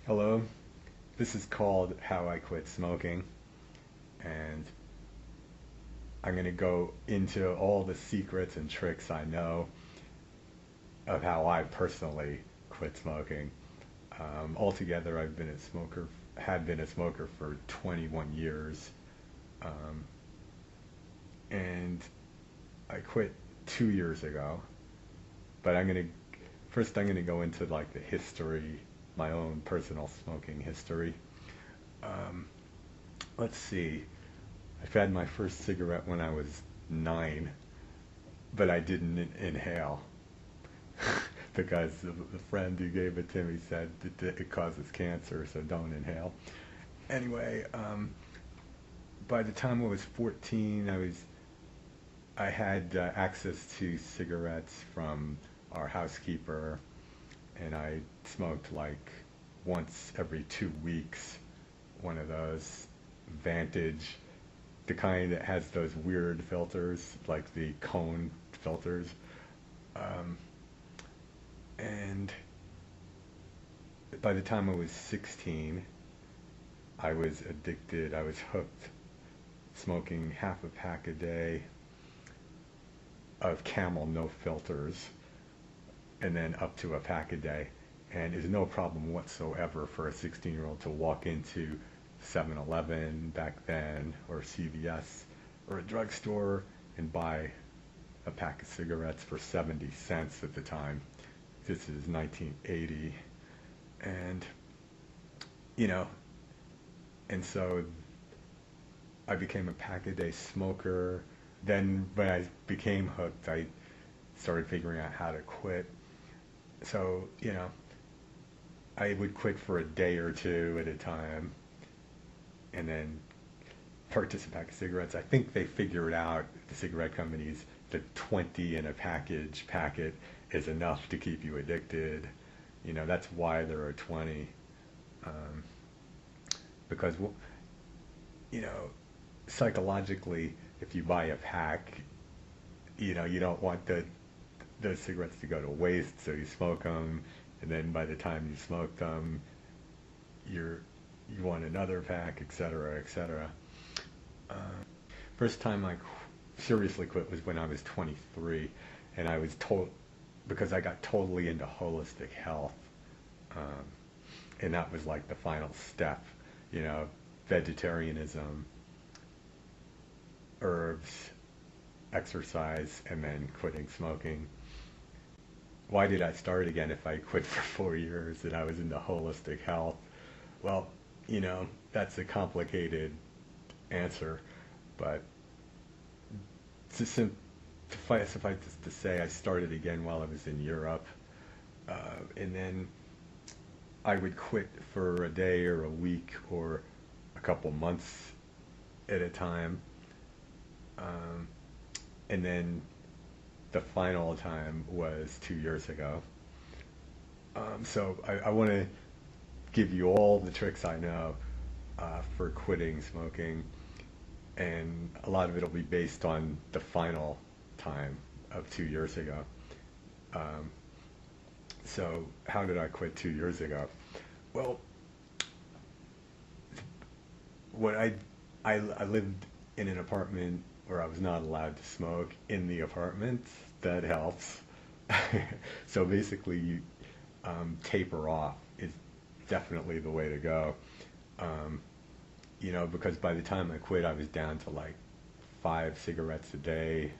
Hello, this is called How I Quit Smoking, and I'm going to go into all the secrets and tricks I know of how I personally quit smoking. Altogether, had been a smoker for 21 years, um, and I quit 2 years ago. But I'm gonna go into like the history, my own personal smoking history. Um, let's see. I've had my first cigarette when I was 9, but I didn't inhale because the friend who gave it to me said that it causes cancer, so don't inhale. Anyway, by the time I was 14, I had access to cigarettes from our housekeeper, and I smoked like once every 2 weeks, one of those Vantage, the kind that has those weird filters, like the cone filters. Um, and by the time I was 16, I was addicted. I was hooked, smoking half a pack a day of Camel no filters, and then up to a pack a day. And it's no problem whatsoever for a 16-year-old to walk into 7-Eleven back then, or CVS, or a drugstore and buy a pack of cigarettes for 70 cents at the time. This is 1980. And, you know, and so I became a pack a day smoker. Then when I became hooked, I started figuring out how to quit. So, I would quit for a day or two at a time and then purchase a pack of cigarettes. I think they figured out, the cigarette companies, that 20 in a packet is enough to keep you addicted. That's why there are 20. Um, because, you know, psychologically, if you buy a pack, you don't want those cigarettes to go to waste, so you smoke them, and then by the time you smoke them, you're you want another pack, etc., etc. Uh, First time I seriously quit was when I was 23, and I was told because I got totally into holistic health, um, and that was like the final step, you know, vegetarianism, herbs, exercise, and then quitting smoking. Why did I start again if I quit for 4 years and I was into holistic health? Well, that's a complicated answer, but to sim- suffice to say, I started again while I was in Europe, and then I would quit for a day or a week or a couple months at a time, um, and then the final time was 2 years ago. So I want to give you all the tricks I know for quitting smoking, and a lot of it will be based on the final time of 2 years ago. Um, so how did I quit 2 years ago? Well, what I lived in an apartment where I was not allowed to smoke in the apartment. That helps. So basically, you taper off is definitely the way to go. Um, because by the time I quit, I was down to like 5 cigarettes a day,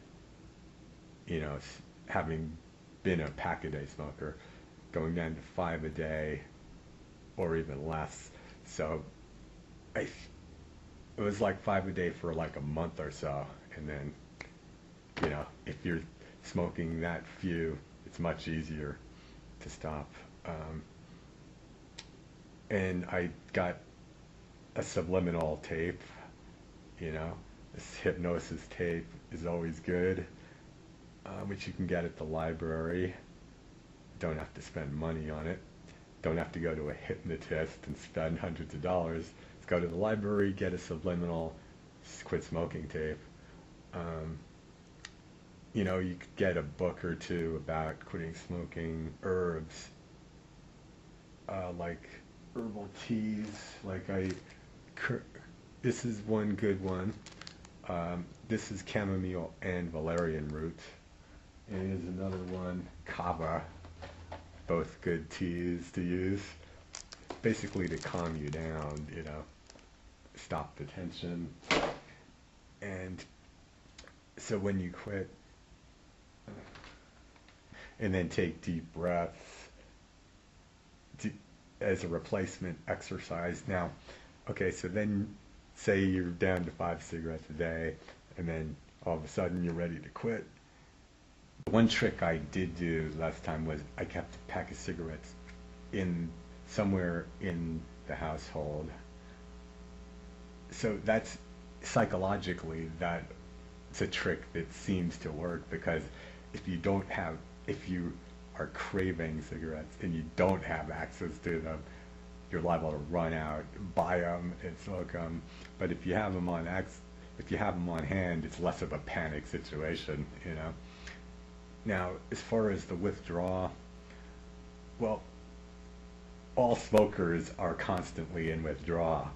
having been a pack a day smoker, going down to five a day or even less. So I, it was like five a day for like a month or so. And then, if you're smoking that few, it's much easier to stop. Um, and I got a subliminal tape, you know, this hypnosis tape is always good, which you can get at the library. Don't have to spend money on it. Don't have to go to a hypnotist and spend hundreds of dollars. Just go to the library, get a subliminal quit smoking tape. Um, you could get a book or two about quitting smoking, herbs, like herbal teas. Like this is one good one. This is chamomile and valerian root. And here's another one, kava. Both good teas to use. Basically to calm you down, you know, stop the tension. And so when you quit, and then take deep breaths as a replacement exercise. Now, okay, so then say you're down to 5 cigarettes a day, and then all of a sudden you're ready to quit. One trick I did do last time was I kept a pack of cigarettes in somewhere in the household. So that's psychologically that's a trick that seems to work, because if you are craving cigarettes and you don't have access to them, you're liable to run out, buy them, and smoke them. But if you have them on hand, it's less of a panic situation, you know. Now, as far as the withdrawal, well, all smokers are constantly in withdrawal,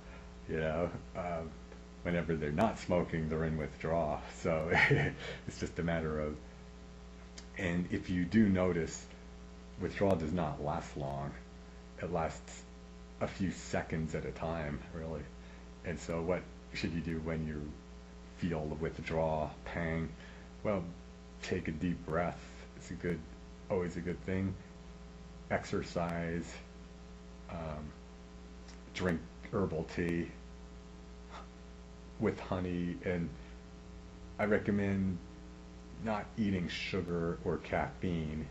you know. Whenever they're not smoking, they're in withdrawal. So it's just a matter of, and if you do notice, withdrawal does not last long. It lasts a few seconds at a time, really. And so what should you do when you feel the withdrawal pang? Well, take a deep breath. It's always a good thing. Exercise, drink herbal tea with honey, and I recommend not eating sugar or caffeine.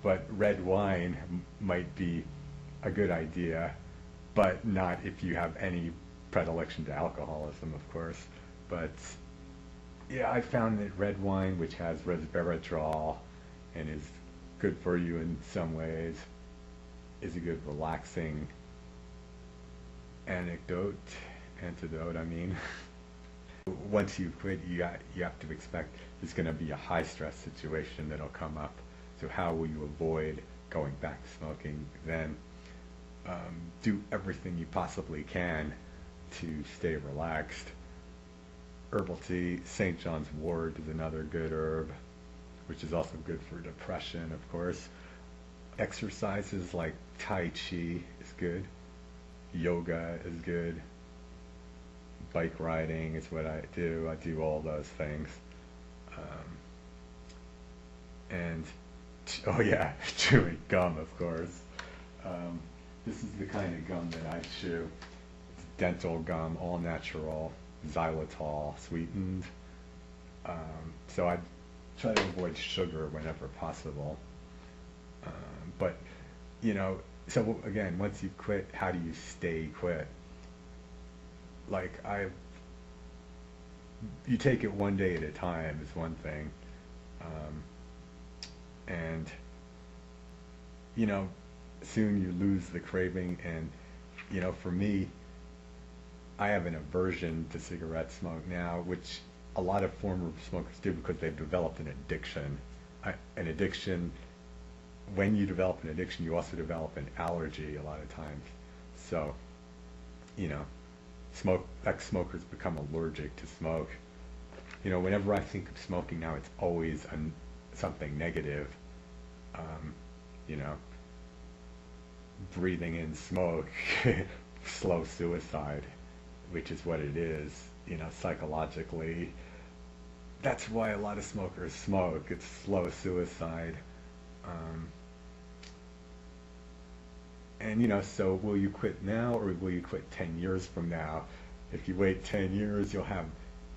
But red wine might be a good idea, but not if you have any predilection to alcoholism, of course. But yeah, I found that red wine, which has resveratrol and is good for you in some ways, is a good relaxing antidote. I mean. Once you quit, you have to expect there's going to be a high stress situation that'll come up. So how will you avoid going back to smoking then? Do everything you possibly can to stay relaxed. Herbal tea, St. John's wort is another good herb, which is also good for depression, of course. Exercises like Tai Chi is good. Yoga is good. Bike riding is what I do. I do all those things. And, oh yeah, chewing gum, of course. This is the kind of gum that I chew. It's dental gum, all natural, xylitol sweetened. So I try to avoid sugar whenever possible. But, you know, so again, once you quit, how do you stay quit? Like you take it one day at a time is one thing, and you know, soon you lose the craving. And you know, for me, I have an aversion to cigarette smoke now, which a lot of former smokers do because they've developed an addiction. An addiction. When you develop an addiction, you also develop an allergy a lot of times. So, you know, ex-smokers become allergic to smoke. You know, whenever I think of smoking now, it's always something negative. You know, breathing in smoke, slow suicide, which is what it is, you know, psychologically. That's why a lot of smokers smoke. It's slow suicide. And you know, so will you quit now or will you quit 10 years from now? If you wait 10 years, you'll have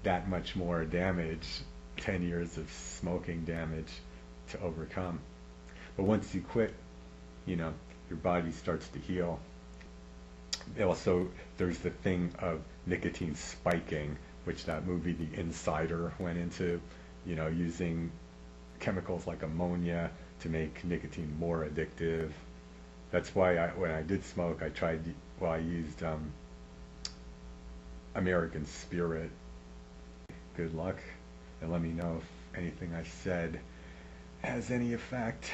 that much more damage, 10 years of smoking damage to overcome. But once you quit, you know, your body starts to heal. Also, there's the thing of nicotine spiking, which that movie The Insider went into, you know, using chemicals like ammonia to make nicotine more addictive. That's why when I did smoke, I used American Spirit. Good luck, and let me know if anything I said has any effect.